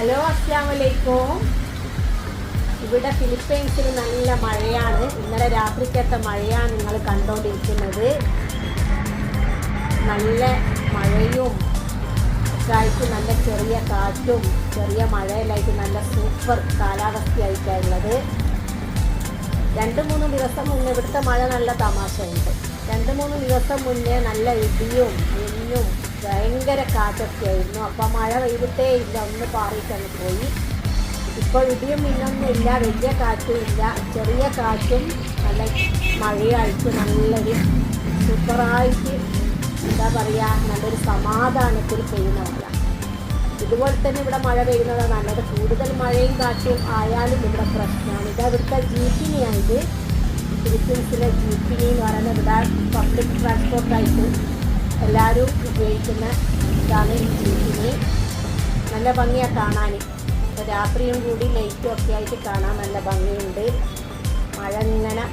Hello, അസ്സലാമലൈക്കും. ഇവിടെ ഫിലിപ്പൈൻസിൽ നല്ല മഴയാണ്. ഇന്നലെ രാത്രിക്കത്തെ മഴയാണ് നിങ്ങൾ കണ്ടുകൊണ്ടിരിക്കുന്നത്. നല്ല മഴയും ആയിട്ട് നല്ല ചെറിയ കാറ്റും ചെറിയ മഴയിലായിട്ട് നല്ല സൂപ്പർ കാലാവസ്ഥയായിട്ടുള്ളത്. 2-3 ദിവസം മുന്നേ ഇവിടുത്തെ മഴ നല്ല തമാശയുണ്ട്. 2-3 ദിവസം മുന്നേ നല്ല ഇടിയും മിന്നും ഭയങ്കര കാറ്റൊക്കെ ആയിരുന്നു. അപ്പം മഴ പെയ്തിട്ടേ ഇല്ല, ഒന്ന് പാറിയിട്ടങ്ങ് പോയി. ഇപ്പോൾ ഇടിയും മിന്നൊന്നും ഇല്ല, വലിയ കാറ്റും ഇല്ല, ചെറിയ കാറ്റും നല്ല മഴയായിട്ട് നല്ലൊരു സൂപ്പറായിട്ട് എന്താ പറയുക, നല്ലൊരു സമാധാനത്തിൽ പെയ്യുന്ന മഴ. ഇതുപോലെ തന്നെ ഇവിടെ മഴ പെയ്യുന്നത് നല്ലത്. കൂടുതൽ മഴയും കാറ്റും ആയാലും ഇവിടെ പ്രശ്നമാണ്. ഇത് ഇവിടുത്തെ ജീപ്പിനിയായത്. ഫിലിപ്പീൻസിലെ ജീപ്പിനി എന്ന് പറയുന്നത് ഇവിടെ പബ്ലിക് ട്രാൻസ്പോർട്ടായിട്ട് എല്ലാവരും ഉപയോഗിക്കുന്ന ഇതാണ് ഈ ജീപ്പിനി. നല്ല ഭംഗിയാണ് കാണാൻ. ഇപ്പോൾ രാത്രിയും കൂടി ലൈറ്റും ഒക്കെ ആയിട്ട് കാണാൻ നല്ല ഭംഗിയുണ്ട്. മഴ ഇങ്ങനെ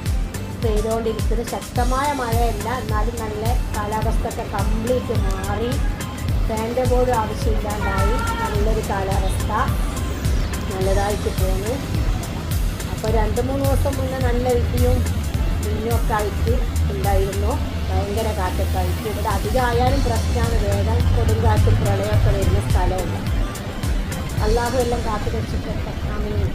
പെയ്തുകൊണ്ടിരിക്കുന്നത് ശക്തമായ മഴയല്ല, എന്നാലും നല്ല കാലാവസ്ഥ ഒക്കെ കംപ്ലീറ്റ് മാറി. ഫാൻ്റെ പോലും ആവശ്യമില്ലാണ്ടായി. നല്ലൊരു കാലാവസ്ഥ, നല്ലതായിട്ട് പോന്നു. അപ്പോൾ 2-3 ദിവസം മുന്നേ നല്ല ഇടിയും മിന്നും ഒക്കെ ആയിട്ട് ഉണ്ടായിരുന്നു. ഭയങ്കര കാറ്റൊക്കെ ആയിട്ട്. ഇവിടെ അധികമായാലും പ്രശ്നമാണ്. വേഗം കൊടുങ്കാറ്റും പ്രളയമൊക്കെ വരുന്ന സ്ഥലമുണ്ട്. അള്ളാഹു എല്ലാം കാത്തു രക്ഷിക്കട്ടെ. ആമീൻ.